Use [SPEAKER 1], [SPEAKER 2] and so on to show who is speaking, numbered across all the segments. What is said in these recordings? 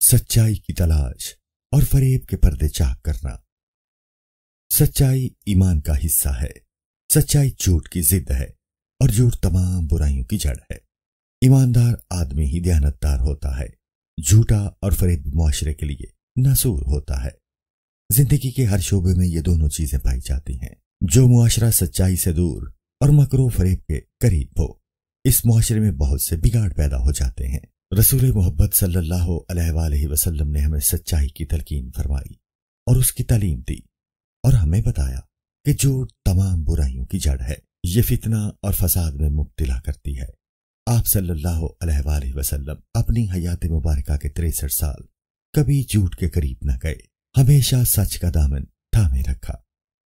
[SPEAKER 1] सच्चाई की तलाश और फरेब के पर्दे चाक करना। सच्चाई ईमान का हिस्सा है। सच्चाई झूठ की जिद है और झूठ तमाम बुराइयों की जड़ है। ईमानदार आदमी ही दयानतदार होता है। झूठा और फरेबी मुआशरे के लिए नासूर होता है। जिंदगी के हर शोबे में ये दोनों चीजें पाई जाती हैं। जो मुआशरा सच्चाई से दूर और मकरो फरेब के करीब हो, इस मुआशरे में बहुत से बिगाड़ पैदा हो जाते हैं। रसूल मोहब्बत सल्लल्लाहु अलैहि वसल्लम ने हमें सच्चाई की तलकीन फरमाई और उसकी तालीम दी और हमें बताया कि झूठ तमाम बुराइयों की जड़ है। ये फितना और फसाद में मुब्तला करती है। आप सल्लल्लाहु अलैहि वसल्लम अपनी हयात मुबारका के 63 साल कभी झूठ के करीब न गए। हमेशा सच का दामन थामे रखा।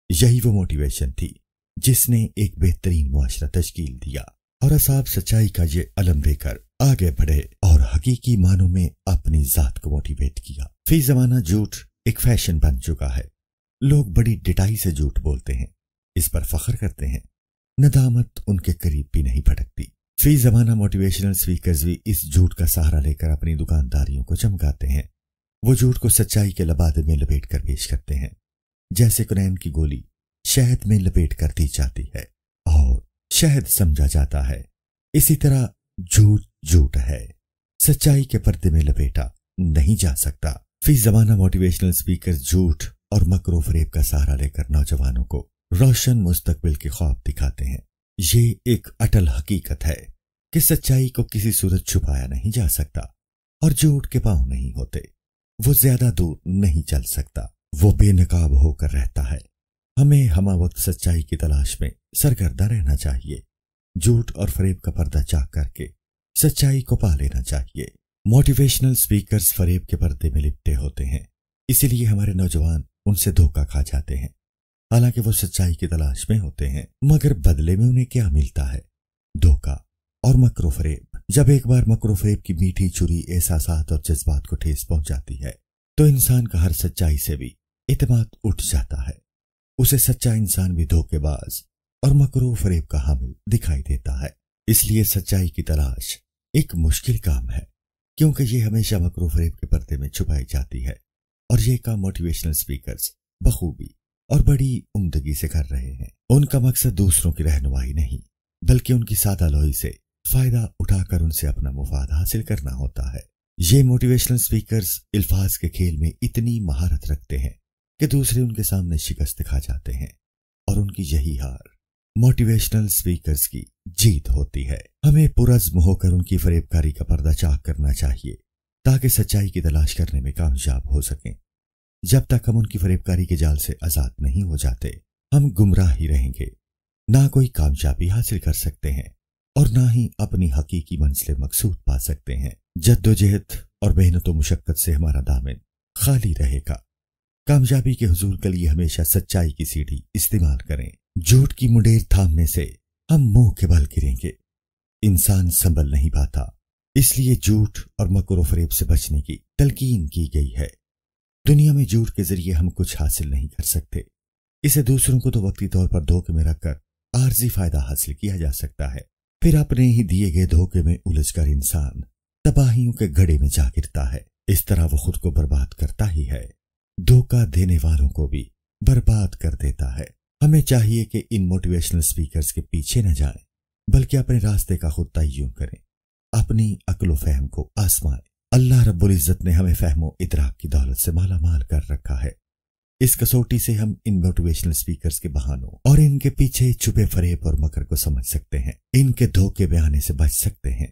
[SPEAKER 1] यही वो मोटिवेशन थी जिसने एक बेहतरीन मुआशरा तश्कील दिया और असहाब सच्चाई का ये अलम देकर आगे बढ़े और हकीकी मानों में अपनी जात को मोटिवेट किया। फी जमाना झूठ एक फैशन बन चुका है। लोग बड़ी डिटाई से झूठ बोलते हैं, इस पर फख्र करते हैं। नदामत उनके करीब भी नहीं भटकती। फी जमाना मोटिवेशनल स्पीकर्स भी इस झूठ का सहारा लेकर अपनी दुकानदारियों को चमकाते हैं। वो झूठ को सच्चाई के लबादे में लपेट कर पेश करते हैं, जैसे कुरैन की गोली शहद में लपेट कर दी जाती है और शहद समझा जाता है। इसी तरह झूठ झूठ है, सच्चाई के पर्दे में लपेटा नहीं जा सकता। फी जमाना मोटिवेशनल स्पीकर्स झूठ और मकरो फरेब का सहारा लेकर नौजवानों को रोशन मुस्तकबिल के ख्वाब दिखाते हैं। ये एक अटल हकीकत है कि सच्चाई को किसी सूरत छुपाया नहीं जा सकता और झूठ के पांव नहीं होते। वो ज्यादा दूर नहीं चल सकता, वो बेनकाब होकर रहता है। हमें हमा वक्त सच्चाई की तलाश में सरगर्दा रहना चाहिए। झूठ और फरेब का पर्दा चाक करके सच्चाई को पा लेना चाहिए। मोटिवेशनल स्पीकर्स फरेब के पर्दे में लिपटे होते हैं, इसीलिए हमारे नौजवान उनसे धोखा खा जाते हैं। हालांकि वो सच्चाई की तलाश में होते हैं, मगर बदले में उन्हें क्या मिलता है? धोखा और मकरो फरेब। जब एक बार मकरो फरेब की मीठी छुरी एहसासात और जज्बात को ठेस पहुंचाती है, तो इंसान का हर सच्चाई से भी इत्मीनान उठ जाता है। उसे सच्चा इंसान भी धोखेबाज और मकरो फरेब का हामिल दिखाई देता है। इसलिए सच्चाई की तलाश एक मुश्किल काम है, क्योंकि ये हमेशा मकरो फरेब के पर्दे में छुपाई जाती है और ये काम मोटिवेशनल स्पीकर्स बखूबी और बड़ी उम्दगी से कर रहे हैं। उनका मकसद दूसरों की रहनुमाई नहीं, बल्कि उनकी सादा लोही से फायदा उठाकर उनसे अपना मुफाद हासिल करना होता है। ये मोटिवेशनल स्पीकर्स अल्फाज के खेल में इतनी महारत रखते हैं कि दूसरे उनके सामने शिकस्त खा जाते हैं और उनकी यही हार मोटिवेशनल स्पीकर्स की जीत होती है। हमें पुरज़्म होकर उनकी फरेबकारी का पर्दा चाक करना चाहिए ताकि सच्चाई की तलाश करने में कामयाब हो सकें। जब तक हम उनकी फरेबकारी के जाल से आजाद नहीं हो जाते, हम गुमराह ही रहेंगे। ना कोई कामयाबी हासिल कर सकते हैं और ना ही अपनी हकीकी मंजिल मकसूद पा सकते हैं। जद्दोजहद और मेहनत व मुशक्कत से हमारा दामन खाली रहेगा। कामयाबी के हुजूर के लिए हमेशा सच्चाई की सीढ़ी इस्तेमाल करें। झूठ की मुंडेर थामने से हम मुंह के बल गिरेंगे। इंसान संभल नहीं पाता, इसलिए झूठ और मकरो फरेब से बचने की तलकीन की गई है। दुनिया में झूठ के जरिए हम कुछ हासिल नहीं कर सकते। इसे दूसरों को तो वक्ती तौर पर धोखे में रखकर आर्जी फायदा हासिल किया जा सकता है, फिर अपने ही दिए गए धोखे में उलझकर इंसान तबाहियों के घड़े में जा गिरता है। इस तरह वो खुद को बर्बाद करता ही है, धोखा देने वालों को भी बर्बाद कर देता है। हमें चाहिए कि इन मोटिवेशनल स्पीकर्स के पीछे न जाएं, बल्कि अपने रास्ते का खुद तय्युन करें, अपनी अक्ल व फहम को आजमाएं। अल्लाह रब्बुल इज्जत ने हमें फहमो इदराक की दौलत से माला माल कर रखा है। इस कसौटी से हम इन मोटिवेशनल स्पीकर्स के बहानों और इनके पीछे छुपे फरेब और मकर को समझ सकते हैं। इनके धोखे में आने से बच सकते हैं।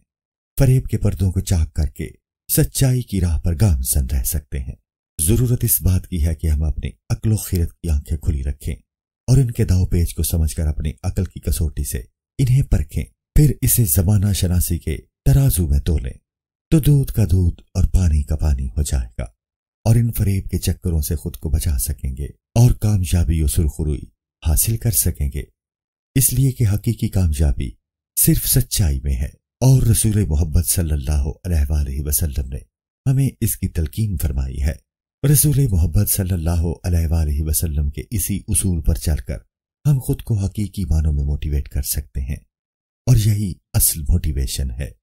[SPEAKER 1] फरेब के पर्दों को चाक करके सच्चाई की राह पर गामजन रह सकते हैं। जरूरत इस बात की है कि हम अपनी अक्ल खिरत की आंखें खुली रखें और इनके दाव पेच को समझकर अपनी अकल की कसौटी से इन्हें परखें। फिर इसे जमाना शनासी के तराजू में तोलें तो दूध का दूध और पानी का पानी हो जाएगा और इन फरेब के चक्करों से खुद को बचा सकेंगे और कामयाबी और सुरखरुई हासिल कर सकेंगे। इसलिए कि हकीकी कामयाबी सिर्फ सच्चाई में है और रसूल मोहब्बत सल्लल्लाहु अलैहि वसल्लम ने हमें इसकी तलकीन फरमाई है। रसूल मोहब्बत सल्लल्लाहु अलैहि वसल्लम के इसी उसूल पर चलकर हम खुद को हकीकी मानों में मोटिवेट कर सकते हैं और यही असल मोटिवेशन है।